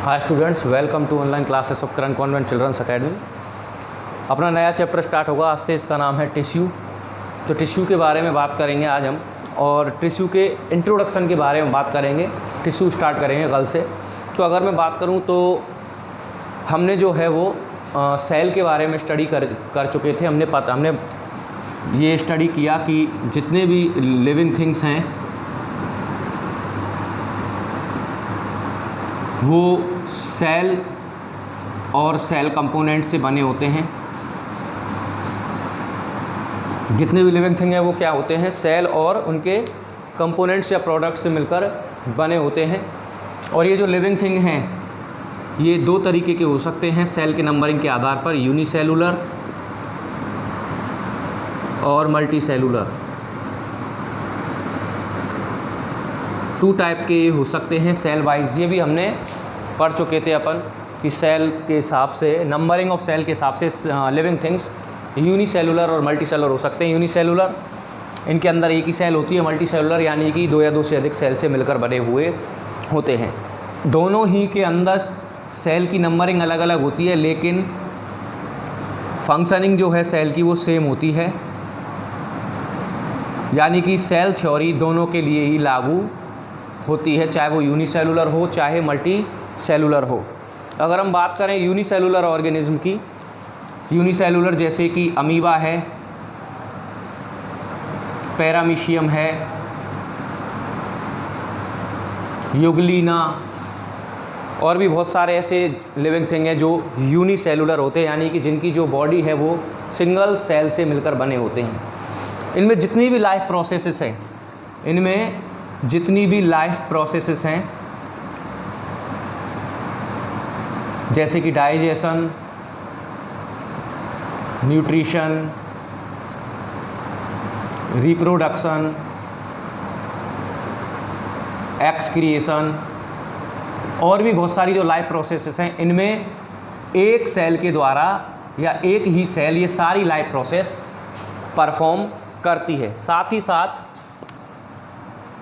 Hi students, welcome to online classes of Karan convent children's academy. अपना नया chapter start होगा आज से। इसका नाम है टिश्यू। तो टिश्यू के बारे में बात करेंगे आज हम, और टिश्यू के इंट्रोडक्शन के बारे में बात करेंगे। टिश्यू स्टार्ट करेंगे कल से। तो अगर मैं बात करूं तो हमने जो है वो सेल के बारे में स्टडी कर चुके थे। हमने ये स्टडी किया कि जितने भी लिविंग थिंग्स हैं वो सेल और सेल कंपोनेंट से बने होते हैं। जितने भी लिविंग थिंग हैं वो क्या होते हैं, सेल और उनके कंपोनेंट्स या प्रोडक्ट्स से मिलकर बने होते हैं। और ये जो लिविंग थिंग हैं ये दो तरीके के हो सकते हैं सेल के नंबरिंग के आधार पर, यूनिसेलुलर और मल्टी सेलुलर। टू टाइप के हो सकते हैं सेल वाइज। ये भी हमने पढ़ चुके थे अपन कि सेल के हिसाब से, नंबरिंग ऑफ सेल के हिसाब से लिविंग थिंग्स यूनिसेलुलर और मल्टी सेलुलर हो सकते हैं। यूनिसेलुलर, इनके अंदर एक ही सेल होती है। मल्टी सेलुलर यानी कि दो या दो से अधिक सेल से मिलकर बने हुए होते हैं। दोनों ही के अंदर सेल की नंबरिंग अलग अलग होती है, लेकिन फंक्शनिंग जो है सेल की वो सेम होती है। यानी कि सेल थ्योरी दोनों के लिए ही लागू होती है, चाहे वो यूनिसेलुलर हो चाहे मल्टी सेलुलर हो। अगर हम बात करें यूनिसेलुलर ऑर्गेनिज्म की, यूनिसेलुलर जैसे कि अमीबा है, पैरामीशियम है, युगलीना, और भी बहुत सारे ऐसे लिविंग थिंग हैं जो यूनिसेलुलर होते हैं, यानी कि जिनकी जो बॉडी है वो सिंगल सेल से मिलकर बने होते हैं। इनमें जितनी भी लाइफ प्रोसेसेस हैं, जैसे कि डाइजेशन, न्यूट्रिशन, रिप्रोडक्शन, एक्सक्रिएशन, और भी बहुत सारी जो लाइफ प्रोसेसेस हैं, इनमें एक सेल के द्वारा या एक ही सेल ये सारी लाइफ प्रोसेस परफॉर्म करती है। साथ ही साथ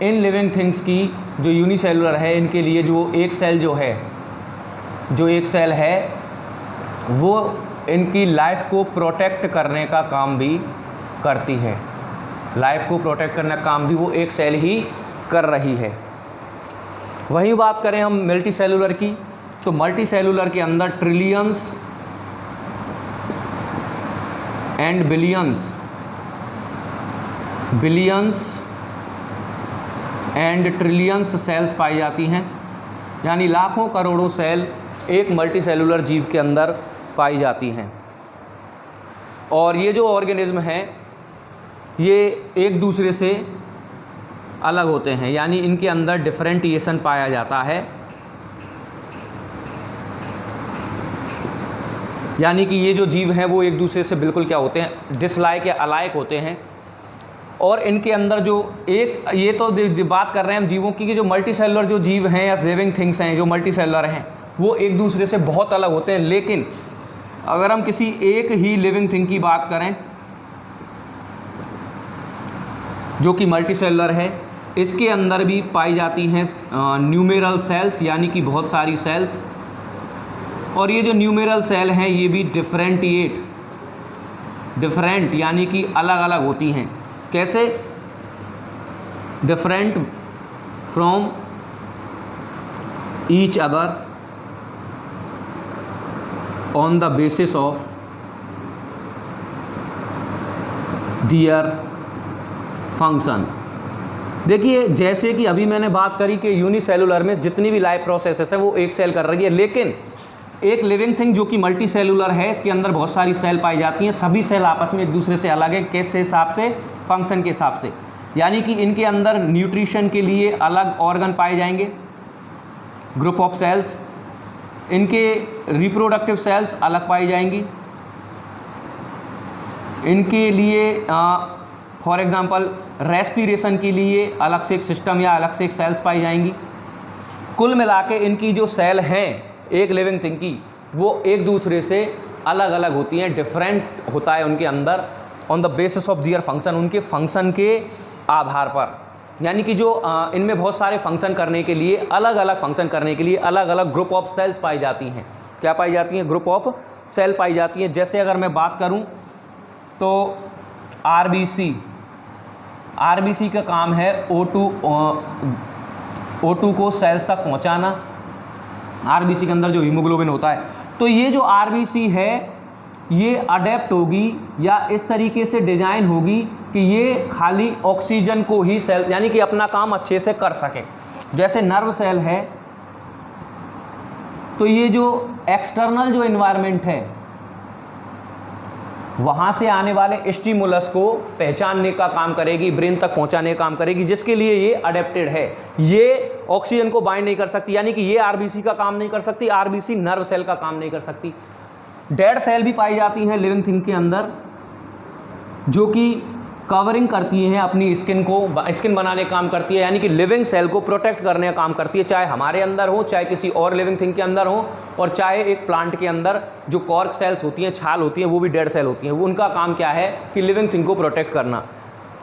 इन लिविंग थिंग्स की जो यूनिसेलुलर है, इनके लिए जो एक सेल है वो इनकी लाइफ को प्रोटेक्ट करने का काम भी करती है। लाइफ को प्रोटेक्ट करने का काम भी वो एक सेल ही कर रही है। वहीं बात करें हम मल्टी सेलुलर की, तो मल्टी सेलुलर के अंदर trillions and billions and trillions cells पाई जाती हैं। यानी लाखों करोड़ों सेल एक मल्टी सेलुलर जीव के अंदर पाई जाती हैं। और ये जो ऑर्गेनिज्म हैं ये एक दूसरे से अलग होते हैं, यानी इनके अंदर डिफरेंटिएशन पाया जाता है। यानी कि ये जो जीव हैं वो एक दूसरे से बिल्कुल क्या होते हैं, डिसलाइक या अलाइक होते हैं। और इनके अंदर जो एक, ये तो बात कर रहे हैं हम जीवों की, कि जो मल्टी सेलुलर जो जीव हैं या लिविंग थिंग्स हैं जो मल्टी सेलुलर हैं वो एक दूसरे से बहुत अलग होते हैं। लेकिन अगर हम किसी एक ही लिविंग थिंग की बात करें जो कि मल्टी सेलुलर है, इसके अंदर भी पाई जाती हैं न्यूमेरल सेल्स, यानी कि बहुत सारी सेल्स। और ये जो न्यूमेरल सेल हैं ये भी डिफरेंट यानी कि अलग अलग होती हैं। कैसे? Different from each other on the basis of their function. देखिए, जैसे कि अभी मैंने बात करी कि यूनिसेलुलर में जितनी भी लाइफ प्रोसेसेस है वो एक सेल कर रही है, लेकिन एक लिविंग थिंग जो कि मल्टी सेलुलर है इसके अंदर बहुत सारी सेल पाई जाती हैं। सभी सेल आपस में एक दूसरे से अलग है। किस हिसाब से? फंक्शन के हिसाब से। यानी कि इनके अंदर न्यूट्रिशन के लिए अलग ऑर्गन पाए जाएंगे, ग्रुप ऑफ सेल्स। इनके रिप्रोडक्टिव सेल्स अलग पाई जाएंगी। इनके लिए फॉर एग्जांपल रेस्पिरेशन के लिए अलग से एक सिस्टम या अलग से एक सेल्स पाई जाएंगी। कुल मिला के इनकी जो सेल हैं एक लिविंग थिंग की वो एक दूसरे से अलग अलग होती हैं, डिफरेंट होता है उनके अंदर on the basis of their function, उनके फंक्शन के आधार पर। यानी कि जो इनमें बहुत सारे फंक्शन करने के लिए, अलग अलग फंक्शन करने के लिए अलग अलग ग्रुप ऑफ सेल्स पाई जाती हैं। क्या पाई जाती हैं? ग्रुप ऑफ सेल पाई जाती हैं। जैसे अगर मैं बात करूं तो आरबीसी का काम है O2 को सेल्स तक पहुंचाना। आरबीसी के अंदर जो हीमोग्लोबिन होता है, तो ये जो आरबीसी है ये अडेप्ट होगी या इस तरीके से डिजाइन होगी कि ये खाली ऑक्सीजन को ही सेल, यानी कि अपना काम अच्छे से कर सके। जैसे नर्व सेल है, तो ये जो एक्सटर्नल जो एनवायरनमेंट है वहाँ से आने वाले स्टिमुलस को पहचानने का काम करेगी, ब्रेन तक पहुँचाने का काम करेगी, जिसके लिए ये अडेप्टेड है। ये ऑक्सीजन को बाइंड नहीं कर सकती, यानी कि ये आरबीसी का काम नहीं कर सकती, आरबीसी नर्व सेल का काम नहीं कर सकती। डेड सेल भी पाई जाती हैं लिविंग थिंग के अंदर, जो कि कवरिंग करती हैं अपनी स्किन को, स्किन बनाने का काम करती है, यानी कि लिविंग सेल को प्रोटेक्ट करने का काम करती है, चाहे हमारे अंदर हो, चाहे किसी और लिविंग थिंग के अंदर हो, और चाहे एक प्लांट के अंदर जो कॉर्क सेल्स होती हैं, छाल होती हैं, वो भी डेड सेल होती हैं। वो उनका काम क्या है कि लिविंग थिंग को प्रोटेक्ट करना।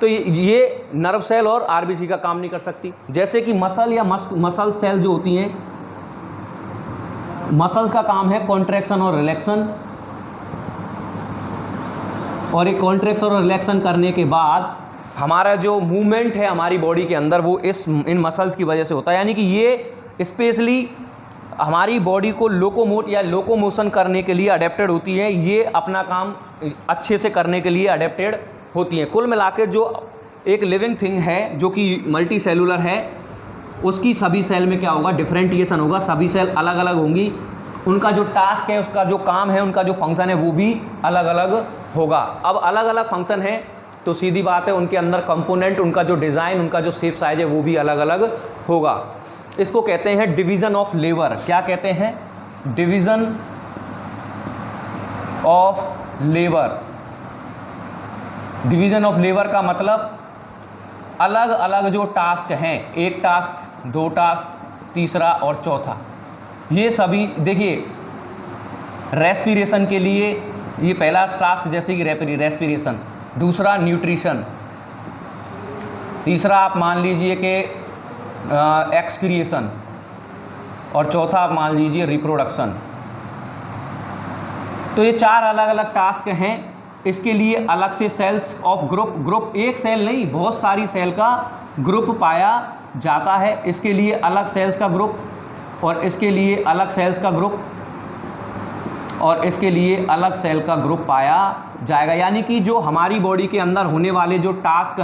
तो ये नर्व सेल और आरबीसी का काम नहीं कर सकती। जैसे कि मसल या मसल सेल जो होती हैं, मसल्स का काम है कॉन्ट्रैक्शन और रिलैक्शन, और एक कॉन्ट्रैक्शन और रिलैक्शन करने के बाद हमारा जो मूवमेंट है हमारी बॉडी के अंदर वो इन मसल्स की वजह से होता है। यानी कि ये स्पेशली हमारी बॉडी को लोकोमोशन करने के लिए अडेप्टेड होती है, ये अपना काम अच्छे से करने के लिए अडेप्टेड होती हैं। कुल मिला के जो एक लिविंग थिंग है जो कि मल्टी सेलुलर है, उसकी सभी सेल में क्या होगा? डिफरेंटिएशन होगा, सभी सेल अलग अलग होंगी, उनका जो टास्क है, उसका जो काम है, उनका जो फंक्शन है वो भी अलग अलग होगा। अब अलग अलग फंक्शन है तो सीधी बात है उनके अंदर कंपोनेंट, उनका जो डिज़ाइन, उनका जो शेप साइज है वो भी अलग अलग होगा। इसको कहते हैं डिवीज़न ऑफ लेबर। क्या कहते हैं? Division of labour. Division of labour का मतलब अलग अलग जो टास्क हैं, एक टास्क, दो टास्क, तीसरा और चौथा, ये सभी देखिए रेस्पिरेशन के लिए ये पहला टास्क, जैसे कि रेस्पिरेशन, दूसरा न्यूट्रिशन, तीसरा आप मान लीजिए कि एक्सक्रिएशन, और चौथा आप मान लीजिए रिप्रोडक्शन। तो ये चार अलग अलग टास्क हैं। इसके लिए अलग से सेल्स ऑफ ग्रुप एक सेल नहीं, बहुत सारी सेल का ग्रुप पाया जाता है। इसके लिए अलग सेल्स का ग्रुप, और इसके लिए अलग सेल्स का ग्रुप, और इसके लिए अलग सेल का ग्रुप पाया जाएगा। यानी कि जो हमारी बॉडी के अंदर होने वाले जो टास्क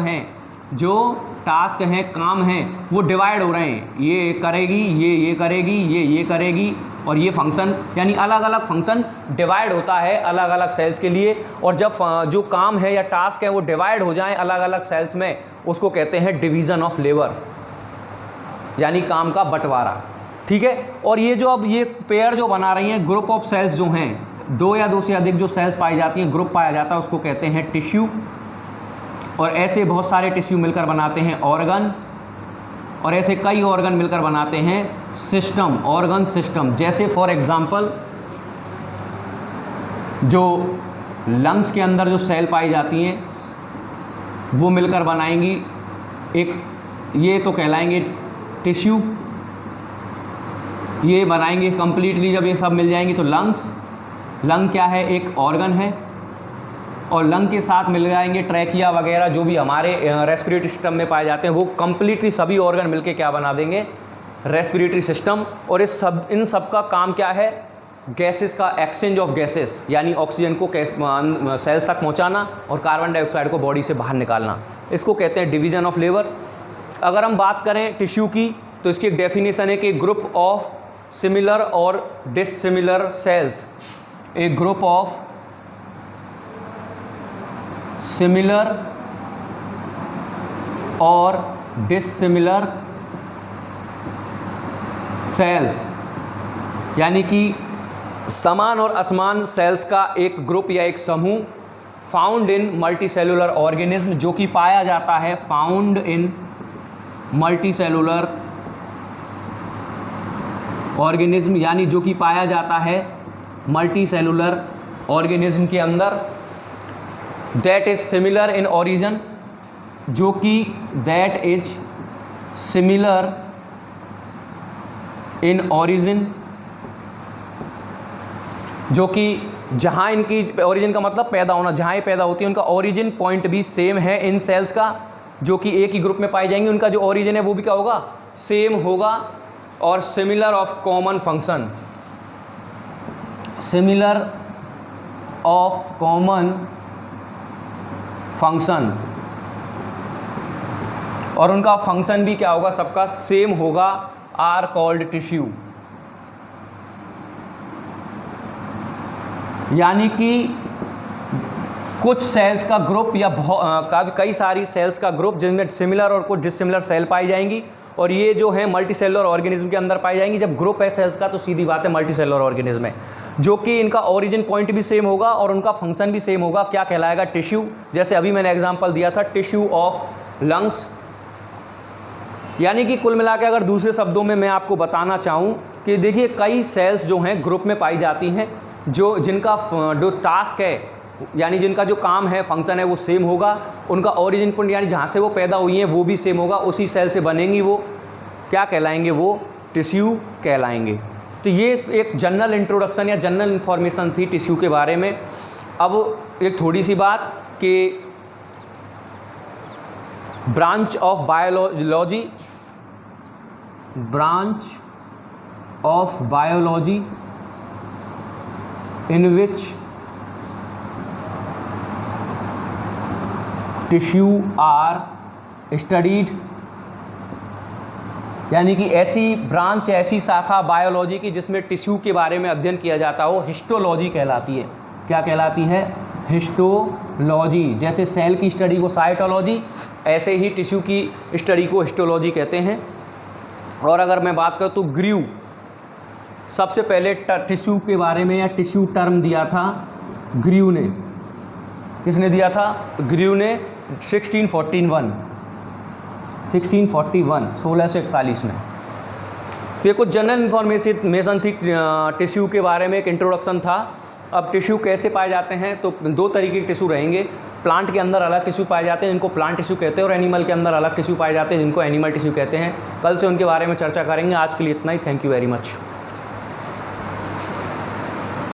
हैं, काम हैं, वो डिवाइड हो रहे हैं। ये करेगी, ये करेगी, ये करेगी, और ये फंक्शन, यानी अलग अलग फंक्शन डिवाइड होता है अलग अलग सेल्स के लिए। और जब जो काम है या टास्क है वो डिवाइड हो जाएं अलग अलग सेल्स में, उसको कहते हैं डिवीज़न ऑफ लेबर, यानी काम का बंटवारा। ठीक है। और ये जो अब ये पेयर जो बना रही हैं, ग्रुप ऑफ सेल्स जो हैं, दो या दो से अधिक जो सेल्स पाई जाती हैं, ग्रुप पाया जाता है, उसको कहते हैं टिश्यू। और ऐसे बहुत सारे टिश्यू मिलकर बनाते हैं ऑर्गन, और ऐसे कई ऑर्गन मिलकर बनाते हैं सिस्टम, ऑर्गन सिस्टम। जैसे फॉर एग्जांपल जो लंग्स के अंदर जो सेल पाई जाती हैं वो मिलकर बनाएंगी एक, ये तो कहलाएंगे टिश्यू, ये बनाएंगे कंप्लीटली। जब ये सब मिल जाएंगी तो लंग क्या है? एक ऑर्गन है। और लंग के साथ मिल जाएंगे ट्रैकिया वगैरह जो भी हमारे रेस्पिरेटरी सिस्टम में पाए जाते हैं, वो कंप्लीटली सभी ऑर्गन मिलके क्या बना देंगे? Respiratory system. और इन सब का काम क्या है? गैसेस का एक्सचेंज ऑफ गैसेस, यानी ऑक्सीजन को सेल्स तक पहुंचाना और कार्बन डाइऑक्साइड को बॉडी से बाहर निकालना, इसको कहते हैं डिवीज़न ऑफ लेबर। अगर हम बात करें टिश्यू की तो इसकी एक डेफिनेशन है कि ग्रुप ऑफ सिमिलर और dissimilar cells, a group of similar और डिससिमिलर सेल्स, यानी कि समान और असमान सेल्स का एक ग्रुप या एक समूह, फाउंड इन मल्टीसेलुलर ऑर्गेनिज्म, जो कि पाया जाता है फाउंड इन मल्टीसेलुलर ऑर्गेनिज्म, यानी जो कि पाया जाता है मल्टीसेलुलर ऑर्गेनिज्म के अंदर। That is similar in origin, जो कि that is similar in origin, जो कि जहाँ इनकी ओरिजिन का मतलब पैदा होना, जहाँ ये पैदा होती है उनका ओरिजिन पॉइंट भी सेम है इन सेल्स का, जो कि एक ही ग्रुप में पाई जाएंगी, उनका जो ओरिजिन है वो भी क्या होगा, सेम होगा। और similar of common function, similar of common function, और उनका फंक्शन भी क्या होगा, सबका सेम होगा, आर कॉल्ड टिश्यू। यानी कि कुछ सेल्स का ग्रुप या कई सारी सेल्स का ग्रुप जिनमें सिमिलर और कुछ डिसिमिलर सेल पाई जाएंगी, और ये जो है मल्टी सेलुलर ऑर्गेनिज्म के अंदर पाई जाएंगी। जब ग्रुप है सेल्स का तो सीधी बात है मल्टी सेलुलर ऑर्गेनिज्म है, जो कि इनका ओरिजिन पॉइंट भी सेम होगा और उनका फंक्शन भी सेम होगा। क्या कहलाएगा, टिश्यू। जैसे अभी मैंने एग्जांपल दिया था टिश्यू ऑफ लंग्स। यानी कि कुल मिला के अगर दूसरे शब्दों में मैं आपको बताना चाहूँ कि देखिए कई सेल्स जो हैं ग्रुप में पाई जाती हैं, जिनका जो टास्क है यानी जिनका जो काम है, फंक्शन है, वो सेम होगा, उनका ओरिजिन पॉइंट यानी जहाँ से वो पैदा हुई हैं वो भी सेम होगा, उसी सेल से बनेंगी, वो क्या कहलाएंगे, वो टिश्यू कहलाएंगे। तो ये एक जनरल इंट्रोडक्शन या जनरल इन्फॉर्मेशन थी टिश्यू के बारे में। अब एक थोड़ी सी बात कि branch of biology, branch of biology in which tissue are studied, यानी कि ऐसी ब्रांच, ऐसी शाखा बायोलॉजी की जिसमें टिश्यू के बारे में अध्ययन किया जाता हो, हिस्टोलॉजी कहलाती है। क्या कहलाती है, हिस्टोलॉजी। जैसे सेल की स्टडी को साइटोलॉजी, ऐसे ही टिश्यू की स्टडी को हिस्टोलॉजी कहते हैं। और अगर मैं बात करूँ तो ग्रीव सबसे पहले टिश्यू के बारे में या टिश्यू टर्म दिया था ग्रीव ने। किसने दिया था, ग्रीव ने 1641 1641 में। तो ये कुछ जनरल इन्फॉर्मेशन थी टिश्यू के बारे में, एक इंट्रोडक्शन था। अब टिश्यू कैसे पाए जाते हैं, तो दो तरीके के टिश्यू रहेंगे। प्लांट के अंदर अलग टिश्यू पाए जाते हैं जिनको प्लांट टिश्यू कहते हैं, और एनिमल के अंदर अलग टिश्यू पाए जाते हैं जिनको एनिमल टिश्यू कहते हैं। कल से उनके बारे में चर्चा करेंगे। आज के लिए इतना ही। Thank you very much.